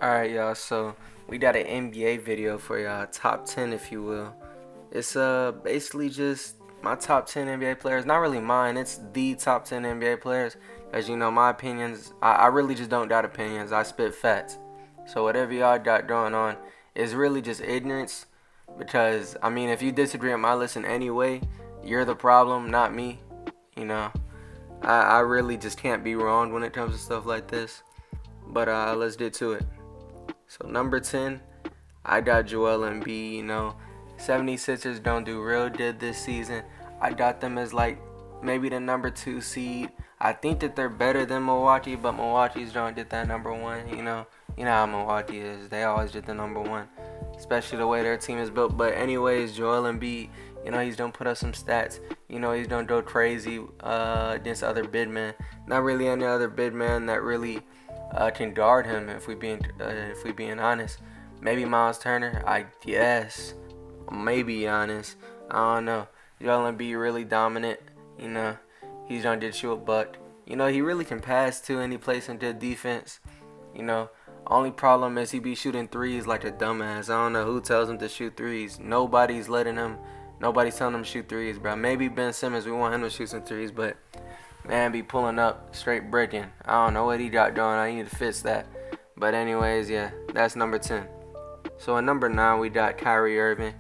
Alright, y'all, so we got an NBA video for y'all, top 10 if you will. It's basically just my top 10 NBA players. Not really mine, it's the top 10 NBA players. As you know, my opinions, I really just don't doubt opinions, I spit facts. So whatever y'all got going on is really just ignorance. Because, I mean, if you disagree with my list in any way, you're the problem, not me. You know, I really just can't be wrong when it comes to stuff like this. But let's get to it. So number 10, I got Joel Embiid. 76ers don't do real good this season. I got them as like maybe the number 2 seed. I think that they're better than Milwaukee, but Milwaukee's don't get that number 1. You know how Milwaukee is. They always get the number 1, especially the way their team is built. But anyways, Joel Embiid, he's gonna put up some stats. He's gonna go crazy against other big men. Not really any other big man that really can guard him. If we being honest, maybe Miles Turner. I guess maybe Giannis. I don't know. Joel Embiid really dominant. He's gonna get you a buck. He really can pass too, and he plays some good defense. Only problem is he be shooting threes like a dumbass. I don't know who tells him to shoot threes. Nobody's letting him. Nobody's telling him to shoot threes, bro. Maybe Ben Simmons. We want him to shoot some threes, but man, be pulling up straight breaking. I don't know what he got going. I need to fix that. But anyways, yeah, that's number 10. So at number 9, we got Kyrie Irving.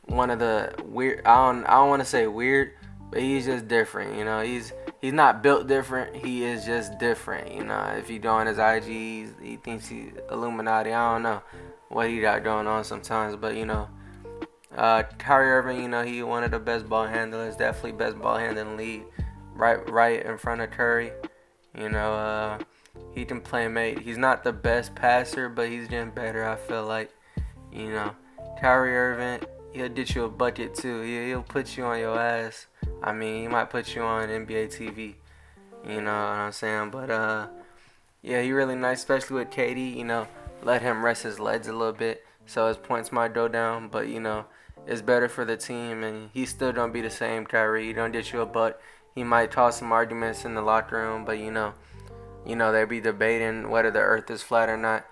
One of the weird. I don't want to say weird, but he's just different. He's not built different. He is just different. If you go on his IG, he thinks he's Illuminati. I don't know what he got going on sometimes, but Kyrie Irving, he one of the best ball handlers, definitely best ball handler in the league, right in front of Curry. He can play mate. He's not the best passer, but he's getting better. I feel like, Kyrie Irving, he'll get you a bucket too. He'll put you on your ass. I mean, he might put you on NBA TV. You know what I'm saying? But yeah, he really nice, especially with KD. Let him rest his legs a little bit, so his points might go down. But it's better for the team, and he's still gonna be the same Kyrie. He don't get you a butt. He might toss some arguments in the locker room, but they'll be debating whether the earth is flat or not.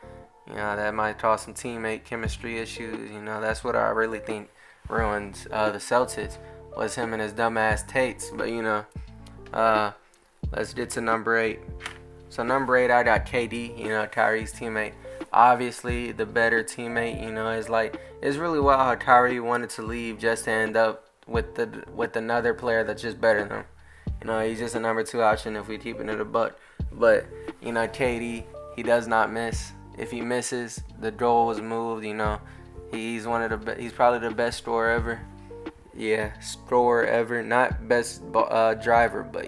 That might cause some teammate chemistry issues. That's what I really think ruins the Celtics, was him and his dumbass takes. But let's get to number 8. So number 8, I got KD. Kyrie's teammate. Obviously, the better teammate. It's really wild how Kyrie wanted to leave just to end up with another player that's just better than him. He's just a number 2 option if we keeping it a buck. But KD, he does not miss. If he misses, the goal was moved. He's he's probably the best scorer ever. Yeah, scorer ever. Not best driver, but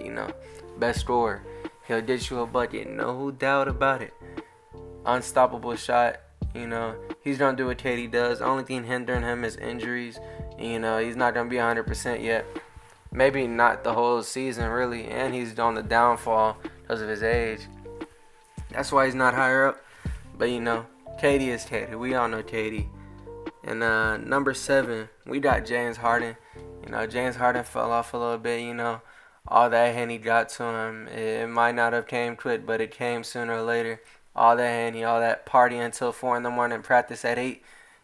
best scorer. He'll get you a bucket, no doubt about it. Unstoppable shot. He's gonna do what KD does. Only thing hindering him is injuries. He's not gonna be 100% yet. Maybe not the whole season, really. And he's on the downfall because of his age. That's why he's not higher up. But KD is KD. We all know KD. And number 7, we got James Harden. James Harden fell off a little bit. All that Henny got to him. It might not have came quick, but it came sooner or later. All that Henny, all that party until 4 in the morning, practice at 8.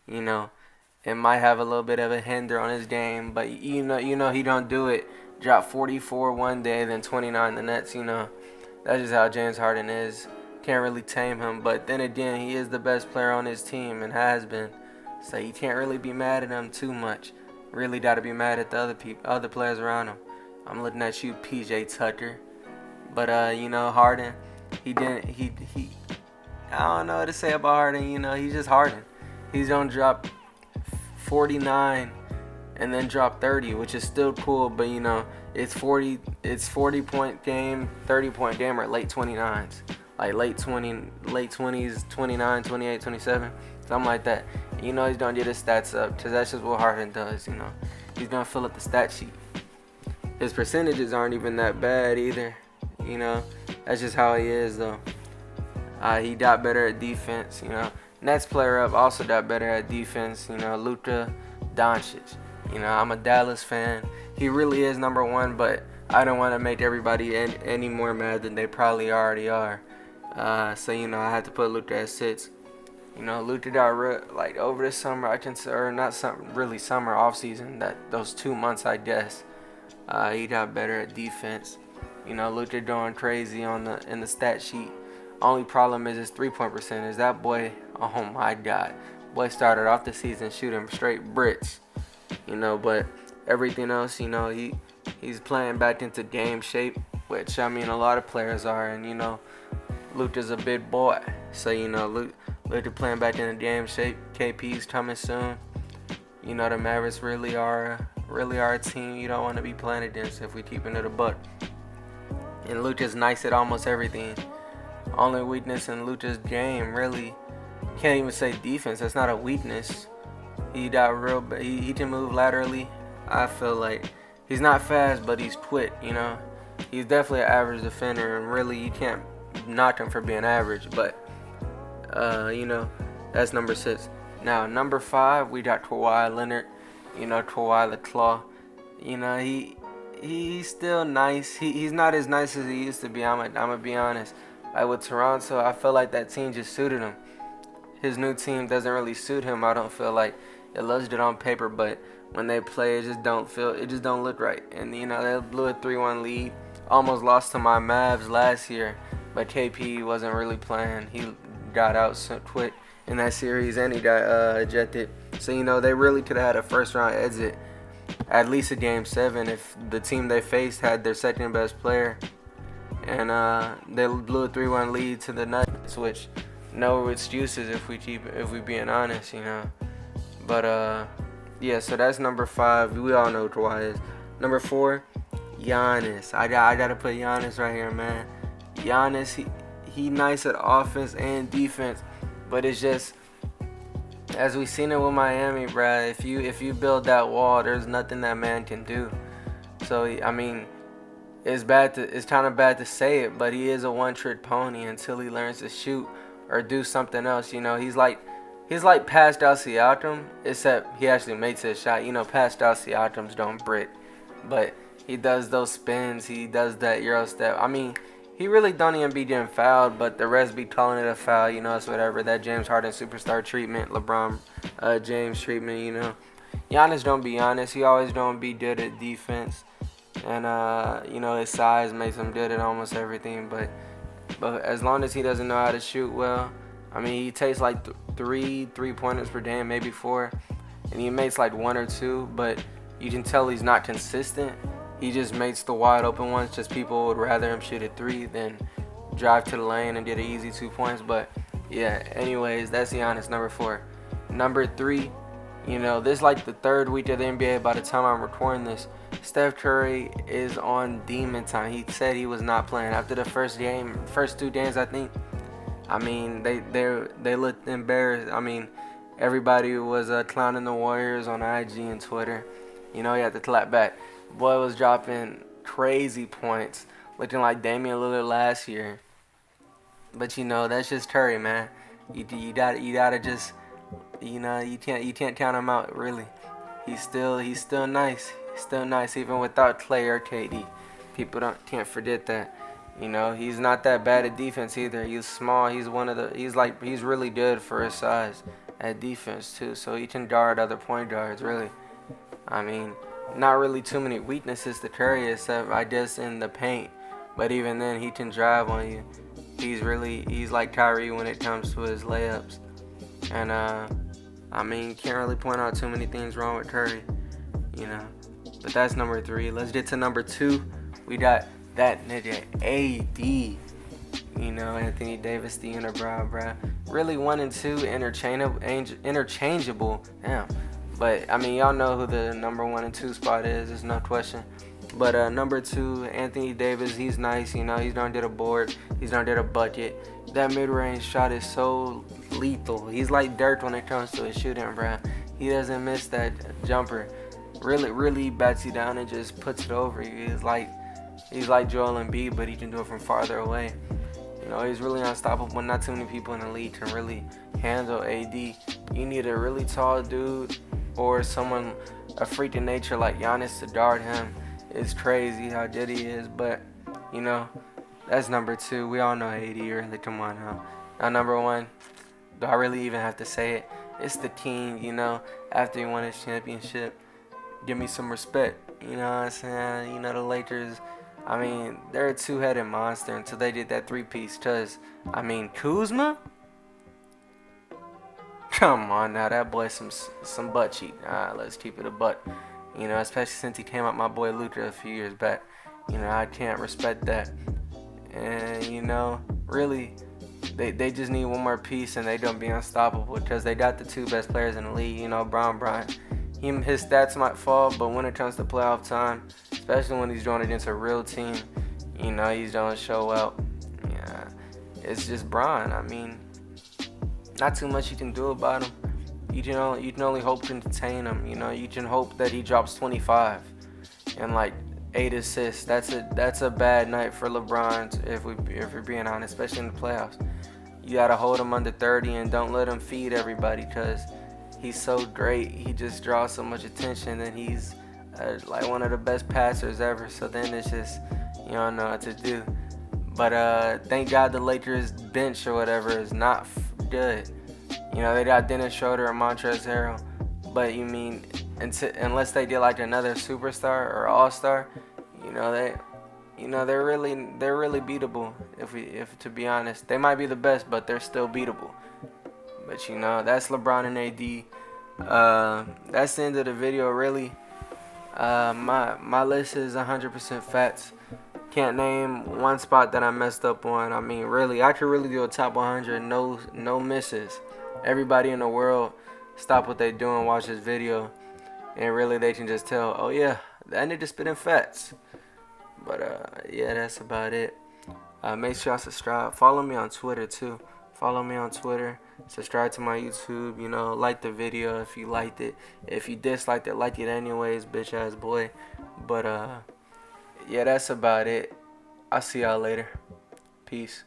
It might have a little bit of a hinder on his game, but he don't do it. Drop 44 one day, then 29 the next. That's just how James Harden is. Can't really tame him, but then again, he is the best player on his team and has been. So you can't really be mad at him too much. Really got to be mad at the other players around him. I'm looking at you, PJ Tucker. But Harden, he didn't. He. I don't know what to say about Harden. He's just Harden. He's gonna drop 49 and then drop 30, which is still cool. But it's 40-point game, 30-point game, or late 29s. Like late 20s, 29, 28, 27, something like that. He's gonna get his stats up, because that's just what Harden does. He's gonna fill up the stat sheet. His percentages aren't even that bad either. That's just how he is though. He got better at defense. Next player up also got better at defense. Luka Doncic. I'm a Dallas fan. He really is number 1, but I don't want to make everybody any more mad than they probably already are. So I had to put Luka at 6. Luka got like over the summer, I can say, or not some really summer off season. That those 2 months, I guess, he got better at defense. Luka going crazy in the stat sheet. Only problem is his 3-point percentage. That boy, oh my God, boy started off the season shooting straight bricks. But everything else, he's playing back into game shape, which a lot of players are, and Luka's a big boy, so Luka playing back into game shape. KP's coming soon. The Mavericks really are a team you don't want to be playing against if we keep it a buck. And Luka's nice at almost everything. Only weakness in Luka's game, really, can't even say defense. That's not a weakness. He can move laterally. I feel like he's not fast, but he's quick. He's definitely an average defender, and really you can't knock him for being average. But that's number 6. Now number 5, we got Kawhi Leonard. Kawhi the Claw. He's still nice. He's not as nice as he used to be. I'm gonna be honest. Like with Toronto, I feel like that team just suited him. His new team doesn't really suit him. I don't feel like it looks good on paper, but when they play, it just don't look right. And they blew a 3-1 lead. Almost lost to my Mavs last year, but KP wasn't really playing. He got out so quick in that series, and he got ejected. So they really could have had a first-round exit, at least a Game 7, if the team they faced had their second-best player. And they blew a 3-1 lead to the Nuggets, which no excuses if we being honest, But yeah, so that's number 5. We all know who Kawhi is. Number 4, Giannis. I gotta put Giannis right here, man. Giannis, he nice at offense and defense, but it's just, as we seen it with Miami, bruh. If you build that wall, there's nothing that man can do. So it's kind of bad to say it, but he is a one-trick pony until he learns to shoot or do something else. He's like passed out Siakam, except he actually makes his shot. Passed out Siakams don't brick, but he does those spins. He does that Euro step. He really don't even be getting fouled, but the rest be calling it a foul. It's whatever. That James Harden superstar treatment, LeBron James treatment. Giannis don't be honest. He always don't be good at defense. And his size makes him good at almost everything, but as long as he doesn't know how to shoot well, he takes like 3-pointers per game, maybe 4, and he makes like 1 or 2, but you can tell he's not consistent. He just makes the wide open ones. Just people would rather him shoot a 3 than drive to the lane and get an easy 2 points. But yeah, anyways, that's Giannis, number 4. Number 3, this is like the 3rd week of the NBA by the time I'm recording this. Steph Curry is on demon time. He said he was not playing after the first 2 games, I think. They looked embarrassed. Everybody was clowning the Warriors on IG and Twitter. He had to clap back. Boy was dropping crazy points, looking like Damian Lillard last year. But that's just Curry, man. You gotta just, you can't count him out, really. He's still nice. He's still nice even without Clay or KD. People can't forget that. He's not that bad at defense either. He's small. He's he's really good for his size at defense too. So he can guard other point guards, really. Not really too many weaknesses to Curry except I guess in the paint. But even then he can drive on you. He's like Kyrie when it comes to his layups. And can't really point out too many things wrong with Curry. But that's number 3. Let's get to number 2. We got that nigga AD. Anthony Davis, the unibrow, bruh. Really 1 and 2 interchangeable. Damn. But y'all know who the number 1 and 2 spot is. There's no question. But number 2, Anthony Davis, he's nice. He's gonna get a board. He's gonna get a bucket. That mid-range shot is so lethal. He's like Dirk when it comes to his shooting, bruh. He doesn't miss that jumper. Really bats you down and just puts it over you. He's like Joel Embiid, but he can do it from farther away. He's really unstoppable. Not too many people in the league can really handle AD. You need a really tall dude or someone, a freak of nature like Giannis to guard him. It's crazy how good he is, but That's number two. We all know AD, really. Come on now. Now, number one, do I really even have to say it? It's the king, you know, after he won his championship. Give me some respect. You know what I'm saying? You know, the Lakers, I mean, they're a two-headed monster until they did that three-piece. Because, I mean, Kuzma? Come on now, that boy some butt cheat. Let's keep it a butt. You know, especially since he came out my boy Luka a few years back. You know, I can't respect that. And, you know, really, they just need one more piece and they don't be unstoppable because they got the two best players in the league. You know, Bryant. His stats might fall, but when it comes to playoff time, especially when he's going against a real team, you know, he's going to show out. Yeah, it's just Bron. I mean, not too much you can do about him. You can only hope to contain him. You know, you can hope that he drops 25 and like 8 assists. That's a bad night for LeBron if we're being honest, especially in the playoffs. You gotta hold him under 30 and don't let him feed everybody because he's so great. He just draws so much attention and he's like one of the best passers ever. So then it's just you don't know what to do. But thank God the Lakers bench or whatever is not good. You know, they got Dennis Schroeder and Montrezl Harrell, but you mean unless they get like another superstar or all-star, they're really beatable. If to be honest, they might be the best, but they're still beatable. But you know, that's LeBron and AD. That's the end of the video, really. My list is 100% FAXX. Can't name one spot that I messed up on. I mean, really, I could really do a top 100, no misses. Everybody in the world stop what they doing, watch this video, and really they can just tell, oh yeah, that nigga spitting FAXX. But yeah, that's about it. Make sure y'all subscribe. Follow me on Twitter too. Follow me on Twitter. Subscribe to my YouTube. You know, like the video if you liked it. If you disliked it, like it anyways, bitch ass boy. But yeah, that's about it. I'll see y'all later. Peace.